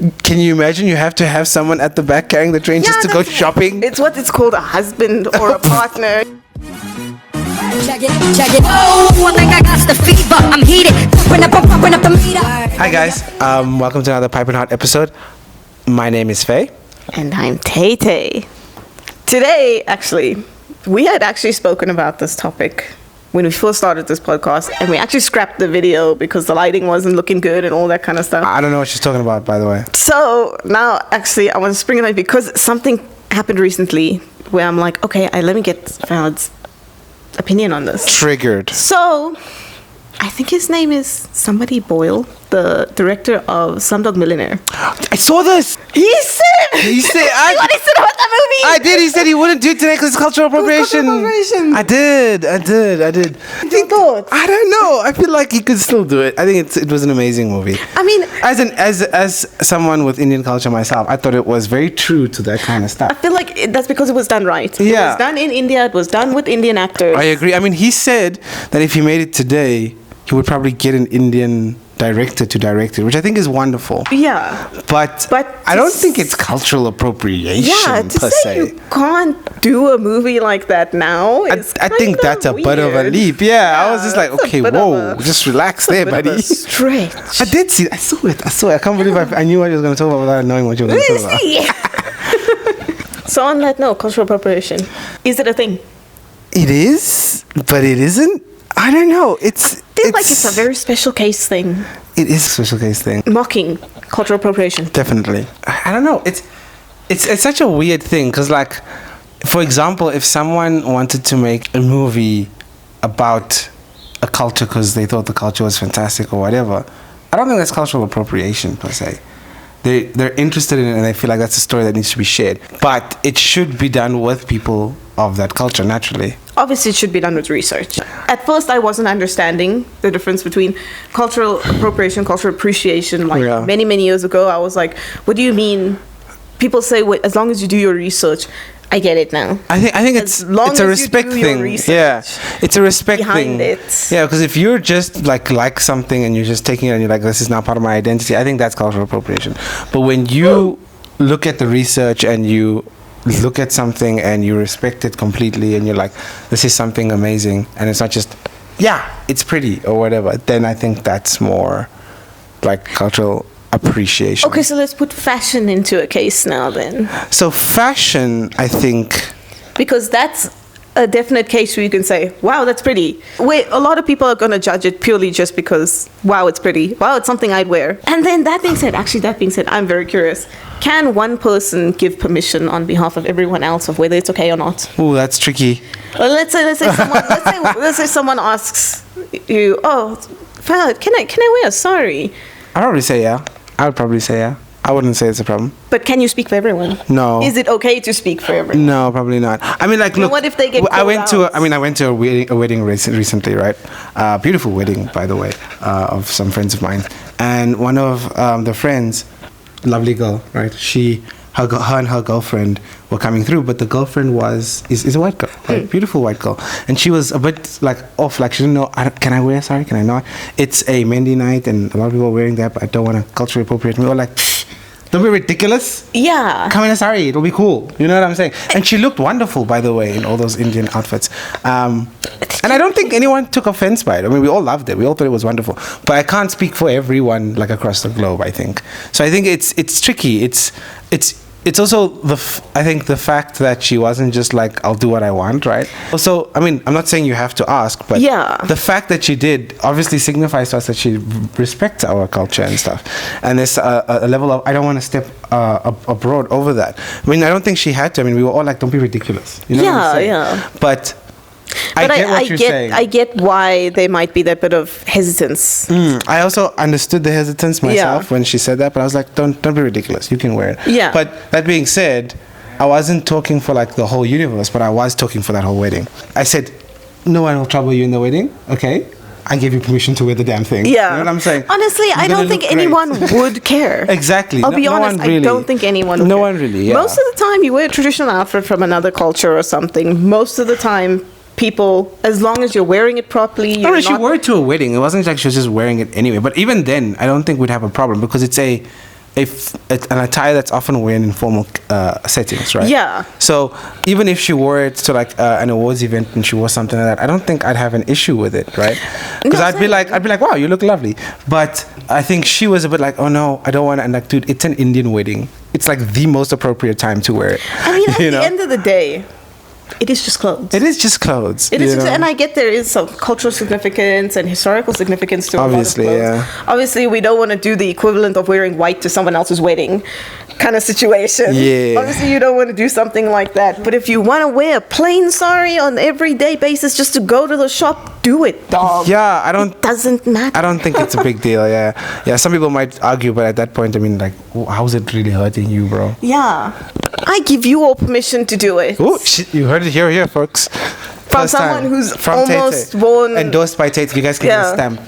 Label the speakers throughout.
Speaker 1: Can you imagine you have to have someone at the back carrying the train just to go shopping?
Speaker 2: It's what it's called, a husband or a partner.
Speaker 3: Check it. Oh, I think I got the fever. I'm heated. Pumping up the meter.
Speaker 1: Hi guys, welcome to another PIPIN HOT episode. My name is Faye.
Speaker 2: And I'm Tay Tay. Today, actually, we had actually spoken about this topic when we first started this podcast, and we actually scrapped the video because the lighting wasn't looking good and all that kind of stuff.
Speaker 1: I don't know what she's talking about, by the way.
Speaker 2: So now, actually, I want to spring it on because something happened recently where I'm like, okay, let me get Fahad's opinion on this.
Speaker 1: Triggered.
Speaker 2: So, I think his name is somebody Boyle, the director of Slumdog Millionaire.
Speaker 1: I saw this.
Speaker 2: He said
Speaker 1: what
Speaker 2: he said about that movie.
Speaker 1: I did. He said he wouldn't do it today because it's cultural appropriation. I did. I
Speaker 2: thoughts?
Speaker 1: I don't know. I feel like he could still do it. I think it was an amazing movie.
Speaker 2: I mean,
Speaker 1: as someone with Indian culture myself, I thought it was very true to that kind of
Speaker 2: I
Speaker 1: stuff.
Speaker 2: feel like that's because it was done right.
Speaker 1: Yeah.
Speaker 2: It was done in India. It was done with Indian actors.
Speaker 1: I agree. I mean, he said that if he made it today, he would probably get an Indian director to direct it, which I think is wonderful.
Speaker 2: Yeah.
Speaker 1: But I don't think it's cultural appropriation per se.
Speaker 2: You can't do a movie like that now.
Speaker 1: I think that's a bit of a leap. Yeah, I was just like, okay, whoa, just relax there, buddy.
Speaker 2: Stretch.
Speaker 1: I did see. I saw it. I can't believe I knew what you was going to talk about without knowing what you were going to talk about.
Speaker 2: So on that note, cultural appropriation, is it a thing?
Speaker 1: It is, but it isn't. I don't know.
Speaker 2: I feel like it's a very special case thing.
Speaker 1: It is a special case thing.
Speaker 2: Mocking cultural appropriation.
Speaker 1: Definitely. I don't know. It's such a weird thing because, like, for example, if someone wanted to make a movie about a culture because they thought the culture was fantastic or whatever, I don't think that's cultural appropriation per se. They're interested in it and they feel like that's a story that needs to be shared. But it should be done with people of that culture, naturally.
Speaker 2: Obviously, it should be done with research. At first, I wasn't understanding the difference between cultural appropriation, cultural appreciation. Like many, many years ago, I was like, what do you mean? People say, well, as long as you do your research. I get it now. I think
Speaker 1: it's a respect thing. Yeah, it's a respect thing.
Speaker 2: It.
Speaker 1: Yeah, because if you're just like something and you're just taking it and you're like, this is now part of my identity, I think that's cultural appropriation. But when you look at the research and you look at something and you respect it completely and you're like, this is something amazing, and it's not just, yeah, it's pretty or whatever, then I think that's more like cultural appreciation.
Speaker 2: Okay, so let's put fashion into a case now then.
Speaker 1: So fashion, I think,
Speaker 2: because that's a definite case where you can say, wow, that's pretty. Wait, a lot of people are going to judge it purely just because, wow, it's pretty. Wow, it's something I'd wear. And then that being said, I'm very curious. Can one person give permission on behalf of everyone else of whether it's okay or not?
Speaker 1: Ooh, that's tricky.
Speaker 2: Well, let's say someone asks you, oh, Fahad, can I wear a sari?
Speaker 1: I'd probably say yeah. I would probably say yeah. I wouldn't say it's a problem.
Speaker 2: But can you speak for everyone?
Speaker 1: No.
Speaker 2: Is it okay to speak for everyone?
Speaker 1: No, probably not. I mean, like, look.
Speaker 2: What if they get
Speaker 1: I went to a wedding recently, right? Beautiful wedding, by the way, of some friends of mine. And one of the friends, lovely girl, right? Her and her girlfriend were coming through, but the girlfriend is a white girl, right? Beautiful white girl, and she was a bit like off, like she didn't know. Can I wear sorry? Can I not? It's a Mendi night, and a lot of people are wearing that, but I don't want to culturally appropriate. We were like, don't be ridiculous.
Speaker 2: Yeah.
Speaker 1: Come in a sari, it'll be cool. You know what I'm saying? And she looked wonderful, by the way, in all those Indian outfits. And I don't think anyone took offense by it. I mean, we all loved it. We all thought it was wonderful. But I can't speak for everyone, like, across the globe, I think. So I think it's tricky. It's also I think the fact that she wasn't just like, I'll do what I want, right? Also, I mean, I'm not saying you have to ask, but the fact that she did obviously signifies to us that she respects our culture and stuff. And there's a level of, I don't want to step abroad over that. I mean, I don't think she had to. I mean, we were all like, don't be ridiculous. You know what I'm saying?
Speaker 2: Yeah.
Speaker 1: But I get what you're saying.
Speaker 2: I get why there might be that bit of hesitance.
Speaker 1: I also understood the hesitance myself when she said that, but I was like, don't be ridiculous. You can wear it.
Speaker 2: Yeah.
Speaker 1: But that being said, I wasn't talking for like the whole universe, but I was talking for that whole wedding. I said, no one will trouble you in the wedding, okay? I gave you permission to wear the damn thing.
Speaker 2: Yeah.
Speaker 1: You know what I'm saying?
Speaker 2: Honestly, I don't think anyone would care.
Speaker 1: Exactly.
Speaker 2: I'll be honest, I don't think anyone would care.
Speaker 1: No one really, yeah.
Speaker 2: Most of the time, you wear a traditional outfit from another culture or something. Most of the time, people, as long as you're wearing it properly.
Speaker 1: She wore it to a wedding. It wasn't like she was just wearing it anyway. But even then, I don't think we'd have a problem because it's a an attire that's often worn in formal settings, right?
Speaker 2: Yeah.
Speaker 1: So even if she wore it to like an awards event and she wore something like that, I don't think I'd have an issue with it, right? Because
Speaker 2: No,
Speaker 1: I'd be like, wow, you look lovely. But I think she was a bit like, oh no, I don't want to. And like, dude, it's an Indian wedding. It's like the most appropriate time to wear it.
Speaker 2: I mean, at
Speaker 1: You
Speaker 2: the
Speaker 1: know?
Speaker 2: end of the day, it is just clothes.
Speaker 1: It is just clothes.
Speaker 2: It is,
Speaker 1: you know?
Speaker 2: and I get there is some cultural significance and historical significance to
Speaker 1: Obviously,
Speaker 2: a lot of clothes.
Speaker 1: yeah.
Speaker 2: Obviously, we don't want to do the equivalent of wearing white to someone else's wedding kind of situation.
Speaker 1: Yeah.
Speaker 2: Obviously, you don't want to do something like that. But if you want to wear a plain sari on an everyday basis just to go to the shop, do it, dog.
Speaker 1: Yeah, I don't.
Speaker 2: It doesn't matter.
Speaker 1: I don't think it's a big deal. Yeah, yeah. Some people might argue, but at that point, I mean, like, how's it really hurting you, bro?
Speaker 2: Yeah. I give you all permission to do it.
Speaker 1: Oh, shit, you heard it here, folks.
Speaker 2: From
Speaker 1: First
Speaker 2: someone
Speaker 1: time.
Speaker 2: who's
Speaker 1: From
Speaker 2: almost
Speaker 1: Tete.
Speaker 2: worn.
Speaker 1: Endorsed by Tate. You guys can get a
Speaker 2: Yeah.
Speaker 1: stamp.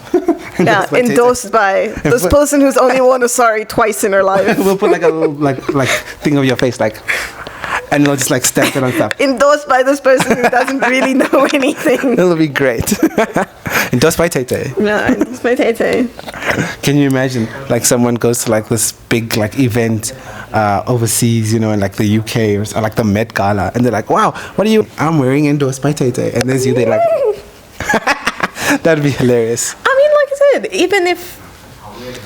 Speaker 2: Yeah,
Speaker 1: by Tete.
Speaker 2: endorsed by this person who's only worn a sari twice in her life.
Speaker 1: We'll put like a little like thing of your face, like, and we'll just like stamp it on stuff.
Speaker 2: Endorsed by this person who doesn't really know anything.
Speaker 1: It'll be great. Endorsed by Tate.
Speaker 2: Yeah, it's my tete.
Speaker 1: Can you imagine, like, someone goes to like this big like event overseas, you know, in like the UK or like the Met Gala, and they're like, "Wow, what are you?" I'm wearing Endorsed by Tate, and there's you. They're like, that'd be hilarious.
Speaker 2: I mean, like I said, even if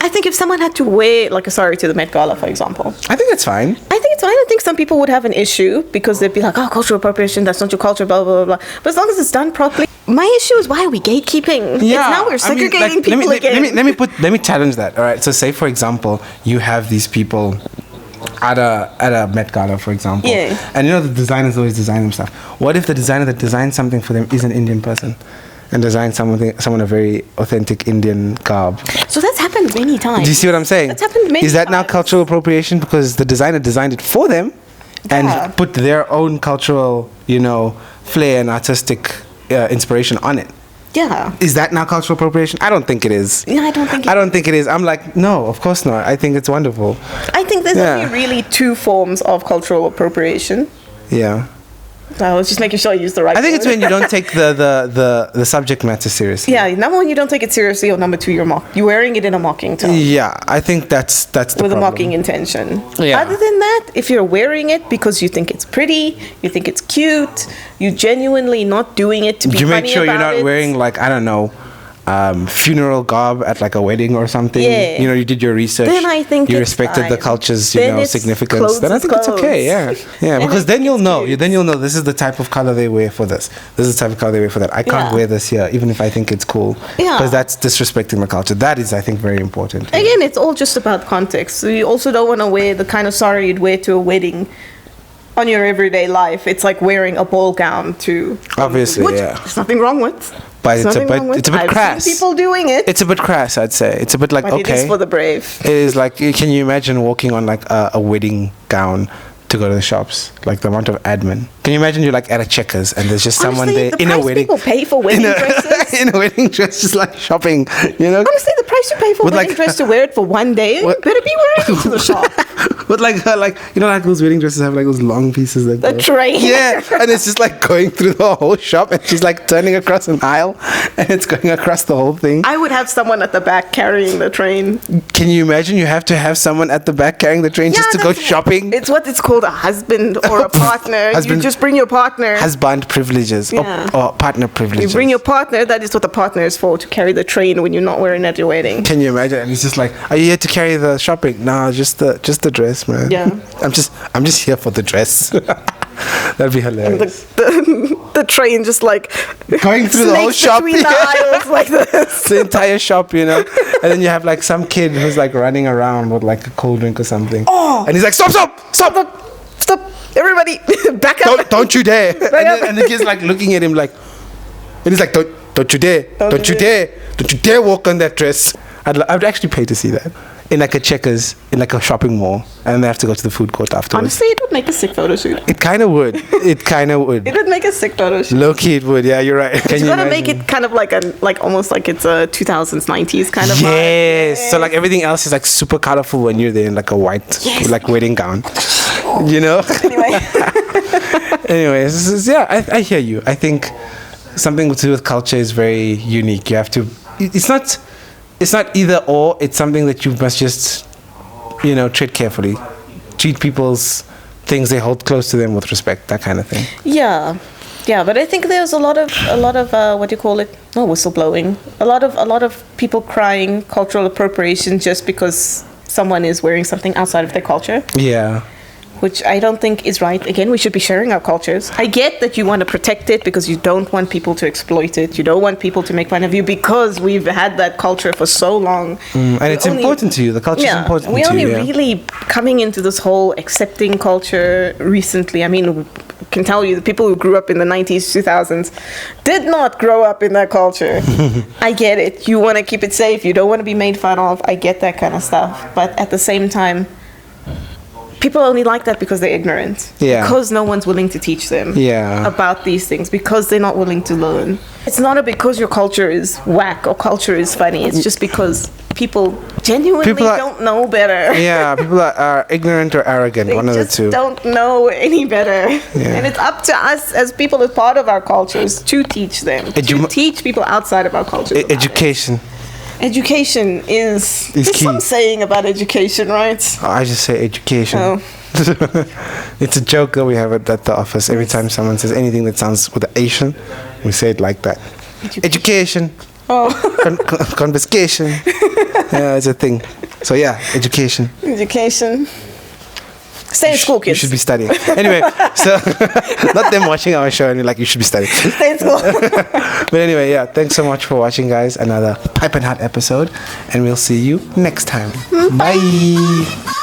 Speaker 2: I think if someone had to wear like a sari to the Met Gala, for example,
Speaker 1: I think it's fine.
Speaker 2: I think it's fine. I think some people would have an issue because they'd be like, "Oh, cultural appropriation, that's not your culture," blah blah blah blah. But as long as it's done properly, my issue is why are we gatekeeping?
Speaker 1: Yeah,
Speaker 2: It's now we're
Speaker 1: I mean,
Speaker 2: segregating
Speaker 1: like,
Speaker 2: people again.
Speaker 1: let me challenge that. All right, so say for example, you have these people at a Met Gala, for example,
Speaker 2: Yeah.
Speaker 1: and you know the designers always design them stuff. What if the designer that designed something for them is an Indian person, and designed someone a very authentic Indian garb?
Speaker 2: So that's happened many times.
Speaker 1: Do you see what I'm saying?
Speaker 2: That's happened many
Speaker 1: Is that now
Speaker 2: times.
Speaker 1: cultural appropriation because the designer designed it for them, and
Speaker 2: Yeah.
Speaker 1: put their own cultural, you know, flair and artistic inspiration on it?
Speaker 2: Yeah.
Speaker 1: Is that now cultural appropriation? I don't think it is.
Speaker 2: Yeah, I don't think
Speaker 1: I don't think it is. I'm like, no, of course not. I think it's wonderful.
Speaker 2: I think there's
Speaker 1: Yeah.
Speaker 2: only really two forms of cultural appropriation.
Speaker 1: Yeah.
Speaker 2: So I was just making sure I use the right
Speaker 1: I think it's
Speaker 2: word.
Speaker 1: when you don't take the subject matter seriously.
Speaker 2: Yeah, number one, you don't take it seriously, or number two, you're wearing it in a mocking tone.
Speaker 1: Yeah, I think that's the
Speaker 2: With a
Speaker 1: problem.
Speaker 2: mocking intention.
Speaker 1: Yeah.
Speaker 2: Other than that, if you're wearing it because you think it's pretty, you think it's cute, you genuinely not doing it to be
Speaker 1: You
Speaker 2: funny
Speaker 1: make sure you're
Speaker 2: about
Speaker 1: not
Speaker 2: it.
Speaker 1: wearing like, I don't know, funeral garb at like a wedding or something.
Speaker 2: Yeah.
Speaker 1: You know, you did your research.
Speaker 2: Then I think
Speaker 1: you
Speaker 2: it's
Speaker 1: respected the
Speaker 2: fine.
Speaker 1: culture's,
Speaker 2: Then it's
Speaker 1: significance.
Speaker 2: clothes
Speaker 1: Then I
Speaker 2: is
Speaker 1: think it's okay. Yeah,
Speaker 2: clothes.
Speaker 1: yeah.
Speaker 2: Then
Speaker 1: Because
Speaker 2: I
Speaker 1: then
Speaker 2: think
Speaker 1: you'll
Speaker 2: it's
Speaker 1: know.
Speaker 2: cute.
Speaker 1: Then you'll know this is the type of color they wear for this. This is the type of color they wear for that. I can't
Speaker 2: Yeah.
Speaker 1: wear this here, even if I think it's cool.
Speaker 2: Yeah.
Speaker 1: Because that's disrespecting the culture. That is, I think, very important.
Speaker 2: Again, it's all just about context. So you also don't want to wear the kind of sari you'd wear to a wedding on your everyday life. It's like wearing a ball gown to...
Speaker 1: Obviously,
Speaker 2: which
Speaker 1: yeah.
Speaker 2: there's nothing wrong with.
Speaker 1: But
Speaker 2: There's
Speaker 1: it's a
Speaker 2: nothing
Speaker 1: bit,
Speaker 2: wrong with.
Speaker 1: it's a bit
Speaker 2: I've
Speaker 1: crass.
Speaker 2: seen people doing it.
Speaker 1: It's a bit crass, I'd say. It's a bit like,
Speaker 2: but it is
Speaker 1: okay.
Speaker 2: for the brave.
Speaker 1: It is like, can you imagine walking on like a wedding gown to go to the shops? Like the amount of admin. Can you imagine you're like at a Checkers and there's just someone
Speaker 2: Honestly,
Speaker 1: there
Speaker 2: the
Speaker 1: in a
Speaker 2: price
Speaker 1: wedding.
Speaker 2: people pay for wedding dresses.
Speaker 1: In a wedding dress, just like shopping, you know?
Speaker 2: Honestly, the price you pay for a
Speaker 1: With,
Speaker 2: wedding
Speaker 1: like-
Speaker 2: dress to wear it for one day, you
Speaker 1: What-
Speaker 2: better be wearing it to the shop.
Speaker 1: But like you know, like those wedding dresses have like those long pieces that
Speaker 2: The
Speaker 1: go-
Speaker 2: train.
Speaker 1: Yeah, and it's just like going through the whole shop, and she's like turning across an aisle, and it's going across the whole thing.
Speaker 2: I would have someone at the back carrying the train.
Speaker 1: Can you imagine? You have to have someone at the back carrying the train just to go
Speaker 2: that's-
Speaker 1: shopping.
Speaker 2: It's what it's called, a husband or a partner.
Speaker 1: Husband-
Speaker 2: You just bring your partner.
Speaker 1: Husband privileges
Speaker 2: Yeah.
Speaker 1: or partner privileges.
Speaker 2: You bring your partner. That is what the partner is for, to carry the train when you're not wearing it at your wedding.
Speaker 1: Can you imagine? And he's just like, "Are you here to carry the shopping?" No, just the dress, man.
Speaker 2: Yeah.
Speaker 1: I'm just here for the dress. That'd be hilarious.
Speaker 2: The train just like
Speaker 1: Going through the whole
Speaker 2: snakes
Speaker 1: shop,
Speaker 2: between the
Speaker 1: yeah.
Speaker 2: aisles like this.
Speaker 1: The entire shop, you know. And then you have like some kid who's like running around with like a cold drink or something.
Speaker 2: Oh.
Speaker 1: And he's like, stop!
Speaker 2: Stop! Everybody, back up!
Speaker 1: Don't you dare!
Speaker 2: up.
Speaker 1: And the kid's like looking at him like, and he's like, don't you dare! Don't you dare walk on that dress! I'd actually pay to see that. In like a Checkers, in like a shopping mall, and they have to go to the food court afterwards.
Speaker 2: Honestly, it would make a sick photo shoot.
Speaker 1: It kind of would. It kind of would.
Speaker 2: It would make a sick photo shoot.
Speaker 1: Low key, it would. Yeah, you're right. Can
Speaker 2: You
Speaker 1: you
Speaker 2: gotta make
Speaker 1: imagine?
Speaker 2: it kind of like almost like it's a 2000s, 90s kind of
Speaker 1: Yes. So like everything else is like super colorful when you're there in like a white like wedding gown. You know.
Speaker 2: vibe. Anyway,
Speaker 1: Anyways, this is, yeah, I hear you. I think something to do with culture is very unique. You have to. It's not either or. It's something that you must just tread carefully, treat people's things they hold close to them with respect, that kind of thing.
Speaker 2: Yeah, but I think there's a lot of what do you call it? No, whistleblowing. A lot of people crying cultural appropriation just because someone is wearing something outside of their culture.
Speaker 1: Yeah.
Speaker 2: Which I don't think is right. Again, we should be sharing our cultures. I get that you want to protect it because you don't want people to exploit it. You don't want people to make fun of you because we've had that culture for so long.
Speaker 1: And it's important to you. The culture is important to you.
Speaker 2: We're only really coming into this whole accepting culture recently. I mean, I can tell you the people who grew up in the 90s, 2000s did not grow up in that culture. I get it. You want to keep it safe. You don't want to be made fun of. I get that kind of stuff. But at the same time, people only like that because they're ignorant.
Speaker 1: Yeah.
Speaker 2: Because no one's willing to teach them about these things. Because they're not willing to learn. It's not because your culture is whack or culture is funny. It's just because people genuinely don't know better.
Speaker 1: Yeah, people are ignorant or arrogant. One of the two.
Speaker 2: They just don't know any better. Yeah. And it's up to us as people, as part of our cultures, to teach them. To teach people outside of our cultures.
Speaker 1: Education.
Speaker 2: Education is
Speaker 1: key.
Speaker 2: Some saying about education, right?
Speaker 1: I just say education.
Speaker 2: Oh.
Speaker 1: It's a joke that we have at the office. Every time someone says anything that sounds with an Asian, we say it like that. Education.
Speaker 2: Oh.
Speaker 1: Confiscation. Yeah, it's a thing. So yeah, education.
Speaker 2: Education. Stay in school, kids.
Speaker 1: You should be studying. Anyway, so not them watching our show and you're like, you should be studying.
Speaker 2: Stay in school.
Speaker 1: But anyway, yeah, thanks so much for watching, guys. Another PIPIN HOT episode. And we'll see you next time. Bye.